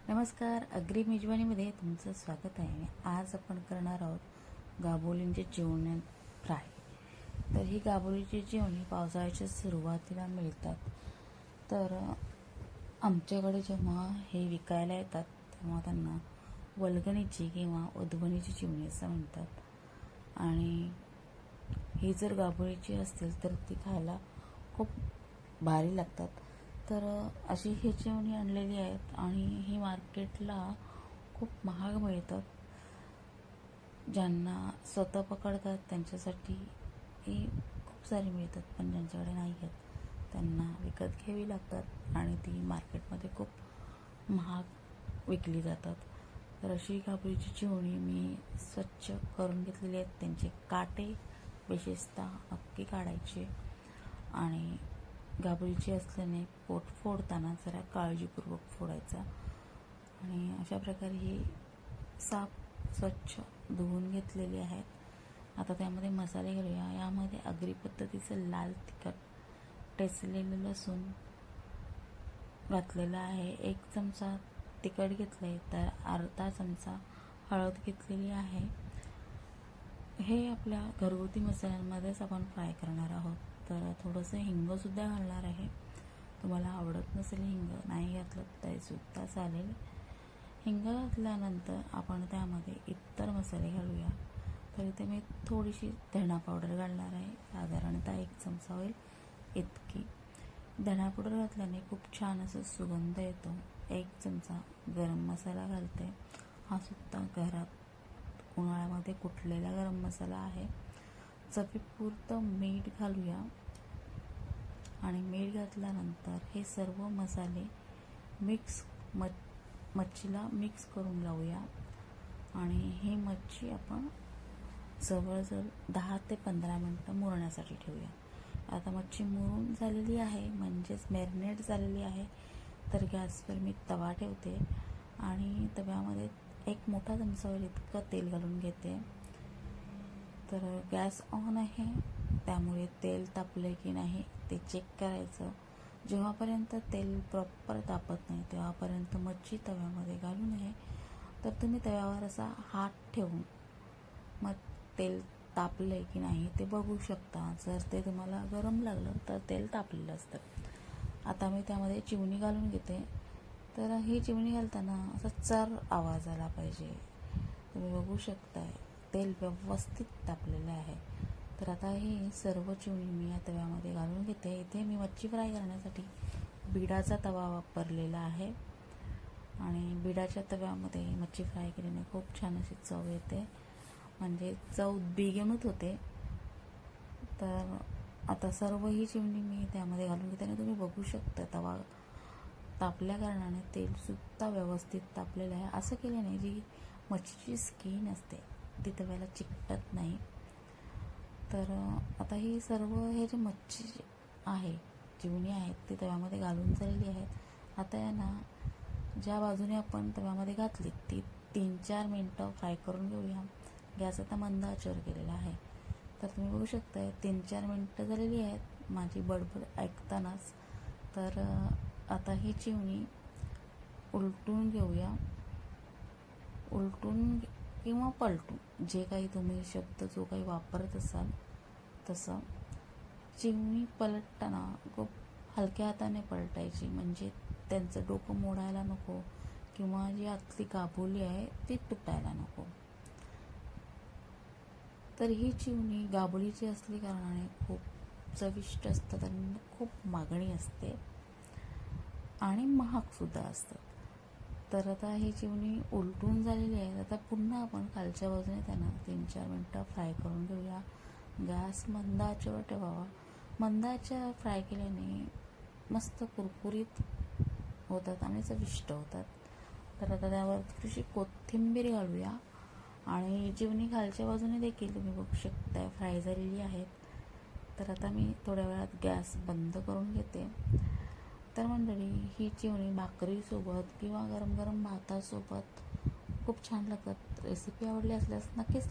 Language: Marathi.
नमस्कार. अग्री मेजवानीमध्ये तुमचं स्वागत आहे. आज आपण करणार आहोत गाभोलींचे चिवणे फ्राय. तर ही गाभोलीची चिवणी पावसाळ्याच्या सुरुवातीला मिळतात. तर आमच्याकडे जेव्हा हे विकायला येतात तेव्हा त्यांना वल्गणीची किंवा उदबणीची चिवणी असं म्हणतात. आणि ही जर गाभोलीची असतील तर ती खायला खूप भारी लागतात. तर अशी ही चिवणी आणलेली आहेत आणि ही मार्केटला खूप महाग मिळतात. ज्यांना स्वतः पकडतात त्यांच्यासाठी ही खूप सारी मिळतात, पण ज्यांच्याकडे नाही आहेत त्यांना विकत घ्यावी लागतात आणि ती मार्केटमध्ये खूप महाग विकली जातात. तर अशी गाभोलीची चिवणी मी स्वच्छ करून घेतलेली आहेत. त्यांचे काटे विशेषतः नक्की काढायचे आणि गाभोलीची असल्याने पोट फोडताना जरा काळजीपूर्वक फोडायचा. आणि अशा प्रकारे ही साफ स्वच्छ धुवून घेतलेली आहेत. आता त्यामध्ये मसाले घालूया. यामध्ये आगरी पद्धतीचं लाल तिखट, ठेचलेलं लसूण घातलेलं आहे. 1 चमचा तिखट घेतलं आहे, तर अर्धा चमचा हळद घेतलेली आहे. हे आपल्या घरगुती मसाल्यांमध्येच आपण फ्राय करणार आहोत. तर थोडंसं हिंगसुद्धा घालणार आहे. तुम्हाला आवडत नसेल हिंग, नाही घातलं तरीसुद्धा चालेल. हिंग घातल्यानंतर आपण त्यामध्ये इतर मसाले घालूया. तर इथे मी थोडीशी धणा पावडर घालणार आहे, साधारणतः 1 चमचा होईल इतकी. धणा पावडर घातल्याने खूप छान असं सुगंध येतो. 1 चमचा गरम मसाला घालते. हा सुद्धा घरात उन्हाळ्यामध्ये कुटलेला गरम मसाला आहे. चवीपुरतं मीठ घालूया आणि मीठ घातल्यानंतर हे सर्व मसाले मच्छीला मिक्स करून लावूया. आणि ही मच्छी आपण जवळजवळ 10 ते 15 मिनटं मुरण्यासाठी ठेवूया. आता मच्छी मुरून झालेली आहे, म्हणजेच मॅरिनेट झालेली आहे. तर गॅसवर मी तवा ठेवते आणि तव्यामध्ये 1 मोठा चमचा इतकं तेल घालून घेते. तर गॅस ऑन आहे, त्यामुळे तेल तापले की नाही ते चेक करायचं. जेव्हापर्यंत तेल प्रॉपर तापत नाही तेव्हापर्यंत मच्छी तव्यामध्ये घालू नये. तर तुम्ही तव्यावर असा हात ठेवून मग तेल तापले की नाही ते बघू शकता. जर ते तुम्हाला गरम लागलं तर तेल तापलेलं असतं. आता मी त्यामध्ये चिवणी घालून घेते. तर ही चिवणी घालताना असा चर आवाज आला पाहिजे. तुम्ही बघू शकताय तेल व्यवस्थित तापलेलं आहे. तर आता ही सर्व चिवणी मी या तव्यामध्ये घालून घेते. इथे मी मच्छी फ्राय करण्यासाठी बिडाचा तवा वापरलेला आहे आणि बिडाच्या तव्यामध्ये मच्छी फ्राय केल्याने खूप छान अशी चव येते, म्हणजे चव द्विगुणित होते. तर आता सर्व ही चिवणी मी त्यामध्ये घालून घेते आणि तुम्ही बघू शकता तवा तापल्या कारणाने तेलसुद्धा व्यवस्थित तापलेलं आहे. असं केल्याने जी मच्छीची स्किन असते ती तव्याला चिकटत नाही. तर आता ही सर्व हे जे मच्छी आहे, चिवणी आहेत, ती तव्यामध्ये घालून झालेली आहेत. आता यांना ज्या बाजूने आपण तव्यामध्ये घातली ती 3-4 मिनटं फ्राय करून घेऊया. गॅस आता मंद आचेवर केलेला आहे. तर तुम्ही बघू शकताय 3-4 मिनटं झालेली आहेत माझी बडबड ऐकतानाच. तर आता ही चिवणी उलटून घेऊया. उलटून किंवा पलटून, जे काही तुम्ही शब्द जो काही वापरत असाल तसं. चिवणी पलटताना खूप हलक्या हाताने पलटायची, म्हणजे त्यांचं डोकं मोडायला नको किंवा जी आतली गाभोली आहे ती तुटायला नको. तर ही चिवणी गाभोलीची असली कारणाने खूप चविष्ट असतात आणि खूप मागणी असते आणि महागसुद्धा असतात. तर आता ही चिवणी उलटून झालेली आहे. आता पुन्हा आपण खालच्या बाजूने त्यांना 3-4 मिनटं फ्राय करून घेऊया. गॅस मंद आचेवर ठेवावा. मंद आचेवर फ्राय केल्याने मस्त कुरकुरीत होतात आणि चविष्ट होतात. तर आता त्यावर थोडीशी कोथिंबीर घालूया आणि चिवणी खालच्या बाजूने देखील तुम्ही बघू शकता फ्राय झालेली आहेत. तर आता मी थोड्या वेळात गॅस बंद करून घेते. तर मंडळी, ही चिवणी भाकरीसोबत किंवा गरम गरम भातासोबत खूप छान लागतात. रेसिपी आवडली असल्यास नक्कीच